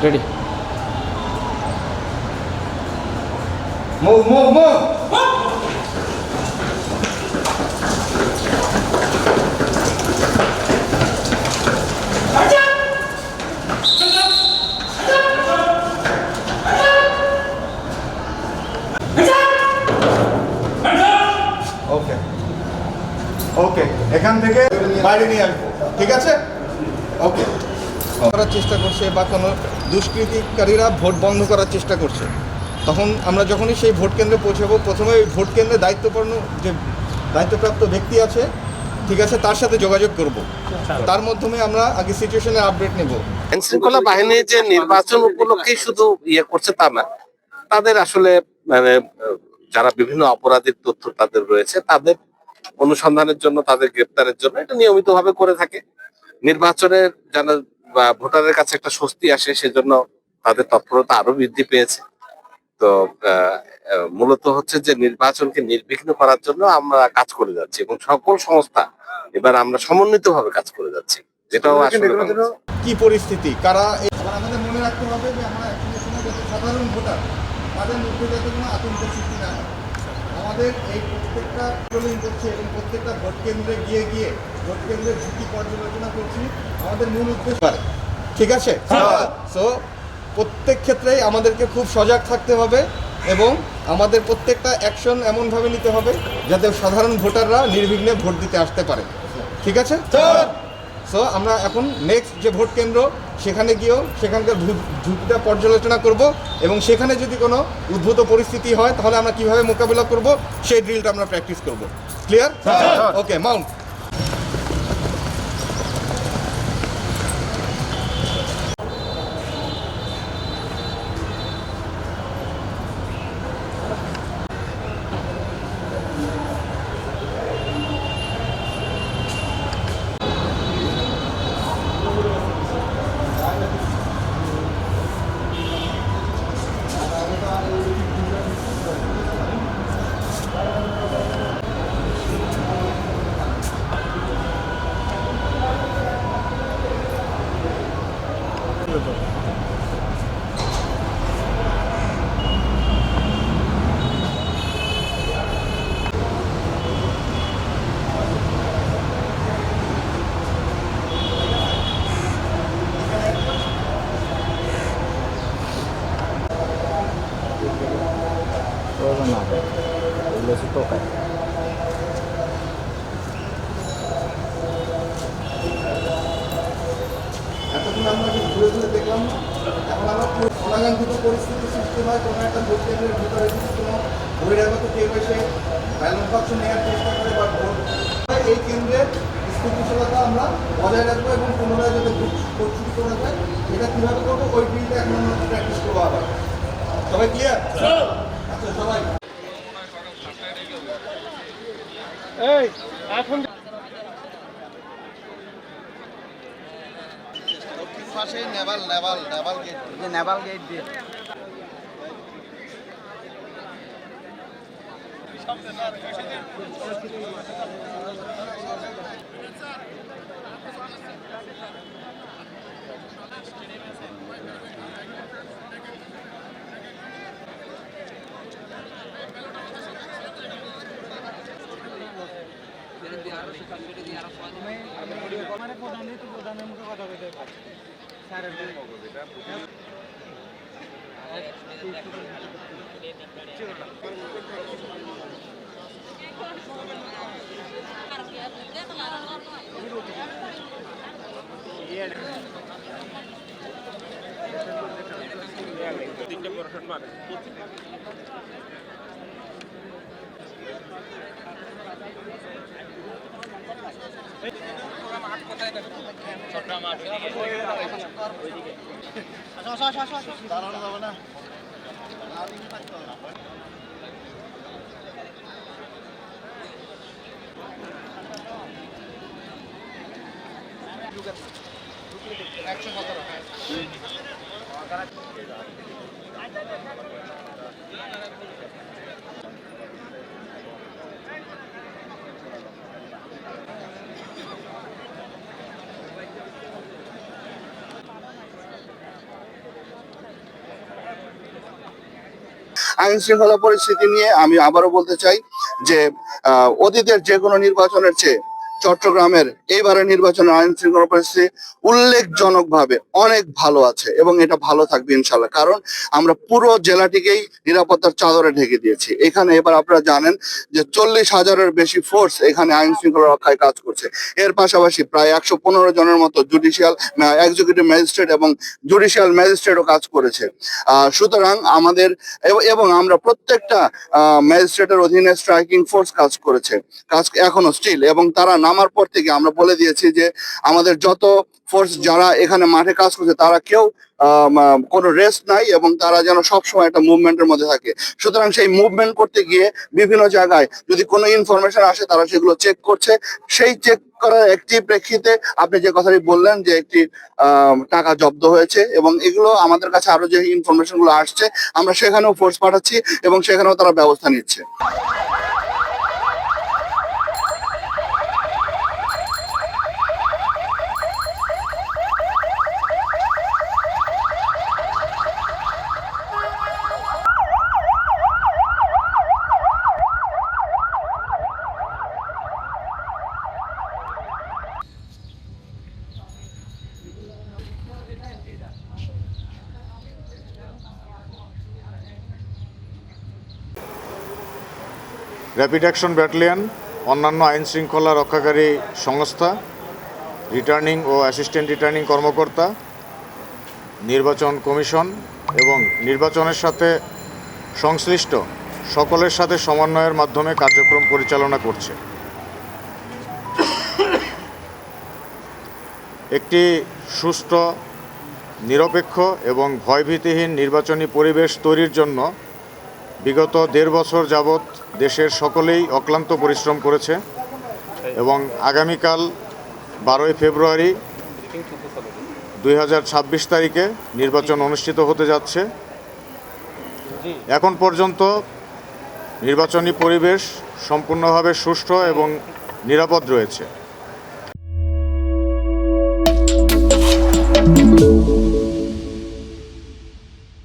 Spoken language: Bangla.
Ready. Move move move. Okay okay, এখান থেকে বাইরে নিয়ে আসবো, ঠিক আছে? ওকে। করার চেষ্টা করছে বা কোনো দুষ্কৃতিকারীরা ভোট বন্ধ করার চেষ্টা করছে, তখন আমরা যখনই সেই ভোট কেন্দ্রে পৌঁছাবো, প্রথমে ওই ভোট কেন্দ্রে দায়িত্বপ্রাপ্ত ব্যক্তি আছে, ঠিক আছে, তার সাথে যোগাযোগ করব। তার মাধ্যমে আমরা আগে সিচুয়েশনের আপডেট নেব। আইন শৃঙ্খলা বাহিনী যে নির্বাচন উপলক্ষেই শুধু করছে তা না, তাদের আসলে মানে যারা বিভিন্ন অপরাধীর তথ্য তাদের রয়েছে, তাদের অনুসন্ধানের জন্য, তাদের গ্রেপ্তারের জন্য এটা নিয়মিতভাবে করে থাকে। নির্বাচনের যেন বা ভোটারের কাছে একটা স্বস্তি আসে, সেজন্য তাদের তৎপরতা আরো বৃদ্ধি পেয়েছে। তো মূলত হচ্ছে যে নির্বাচনকে নির্বিঘ্ন করার জন্য আমরা কাজ করে যাচ্ছি এবং সকল সংস্থা এবার আমরা সমন্বিতভাবে কাজ করে যাচ্ছি, যেটাও আসলে কি পরিস্থিতি, কারা। আবার আমাদের মনে রাখতে হবে যে আমরা একসঙ্গে সময় যাতে সাধারণ ভোটার তাদের মধ্যে যাতে কোনো আতঙ্কের সৃষ্টি না হয়। আমাদের এই প্রত্যেকটা ট্রোলিং করছে এবং প্রত্যেকটা ভোট কেন্দ্রে গিয়ে ভোট কেন্দ্রের ঝুঁকি পর্যালোচনা করছি, আমাদের মূল উদ্দেশ্য, ঠিক আছে? সো প্রত্যেক ক্ষেত্রেই আমাদেরকে খুব সজাগ থাকতে হবে এবং আমাদের প্রত্যেকটা অ্যাকশন এমনভাবে নিতে হবে যাতে সাধারণ ভোটাররা নির্বিঘ্নে ভোট দিতে আসতে পারে, ঠিক আছে? সো আমরা এখন নেক্সট যে ভোট কেন্দ্র সেখানে গিয়েও সেখানকার ঝুঁকিটা পর্যালোচনা করব এবং সেখানে যদি কোনো উদ্ভূত পরিস্থিতি হয় তাহলে আমরা কিভাবে মোকাবিলা করব সেই ড্রিলটা আমরা প্র্যাকটিস করব। ক্লিয়ার? ওকে, মাউন্ট। এতক্ষণ আমরা কি ঘুরে ঘুরে দেখলাম না? এখন আমরা অনাকাঙ্ক্ষিত পরিস্থিতি সৃষ্টি হয় কোনো একটা ভোট কেন্দ্রের ভিতরে যদি কোনো বহিরাগত কেউ এসে ব্যালট বাক্স নেওয়ার চেষ্টা করে বা ভোট, এই কেন্দ্রের স্থিতিশীলতা আমরা বজায় রাখবো এবং পুনরায় যাতে ভোট শুরু করা যায় এটা কীভাবে করবো ওই ড্রিলটা এখন আমরা প্র্যাকটিস করবো আবার। সবাই ক্লিয়ার? আচ্ছা সবাই এই এখন পাশে নেভাল গেট দিয়ে প্রধানের মুখে কথা বলতে স্যারের দাঁড়ানো যাবে না। আইন শৃঙ্খলা পরিস্থিতি নিয়ে আমি আবারও বলতে চাই যে অতীতের যে কোনো নির্বাচনের চেয়ে চট্টগ্রামের এইবারের নির্বাচনের আইন শৃঙ্খলা পরিস্থিতি উল্লেখজনকভাবে অনেক ভালো আছে এবং এটা ভালো থাকবে ইনশাল্লাহ। কারণ আমরা পুরো জেলাটিকেই নিরাপত্তার চাদরে ঢেকে দিয়েছি। এখানে এবার আপনারা জানেন যে 40,000-এর বেশি ফোর্স এখানে আইন শৃঙ্খলা রক্ষায় কাজ করছে। এর পাশাপাশি প্রায় 115 জনের মতো জুডিশিয়াল এক্সিকিউটিভ ম্যাজিস্ট্রেট এবং জুডিশিয়াল ম্যাজিস্ট্রেটও কাজ করেছে। সুতরাং আমাদের এবং আমরা প্রত্যেকটা ম্যাজিস্ট্রেটের অধীনে স্ট্রাইকিং ফোর্স কাজ করেছে, কাজ এখনো স্টিল, এবং তারা নামার পর থেকে আমরা বলে দিয়েছি যে আমাদের যত ফোর্স যারা এখানে মাঠে কাজ করছে তারা কেউ কোনো রেস্ট নাই এবং তারা যেন সবসময় একটা মুভমেন্টের মধ্যে থাকে। সুতরাং সেই মুভমেন্ট করতে গিয়ে বিভিন্ন জায়গায় যদি কোনো ইনফরমেশন আসে তারা সেগুলো চেক করছে। সেই চেক করার একটি প্রেক্ষিতে আপনি যে কথাটি বললেন যে একটি টাকা জব্দ হয়েছে, এবং এগুলো আমাদের কাছে আরো যে ইনফরমেশন গুলো আসছে আমরা সেখানেও ফোর্স পাঠাচ্ছি এবং সেখানেও তারা ব্যবস্থা নিচ্ছে। র্যাপিড অ্যাকশন ব্যাটালিয়ন, অন্যান্য আইন শৃঙ্খলা রক্ষাকারী সংস্থা, রিটার্নিং ও অ্যাসিস্ট্যান্ট রিটার্নিং কর্মকর্তা, নির্বাচন কমিশন এবং নির্বাচনের সাথে সংশ্লিষ্ট সকলের সাথে সমন্বয়ের মাধ্যমে কার্যক্রম পরিচালনা করছে। একটি সুষ্ঠু, নিরপেক্ষ এবং ভয়ভীতিহীন নির্বাচনী পরিবেশ তৈরির জন্য বিগত 1.5 বছর যাবৎ দেশের সকলেই অক্লান্ত পরিশ্রম করেছে এবং আগামীকাল 12 ফেব্রুয়ারি 2026 তারিখে নির্বাচন অনুষ্ঠিত হতে যাচ্ছে। এখন পর্যন্ত নির্বাচনী পরিবেশ সম্পূর্ণভাবে সুষ্ঠু এবং নিরাপদ রয়েছে।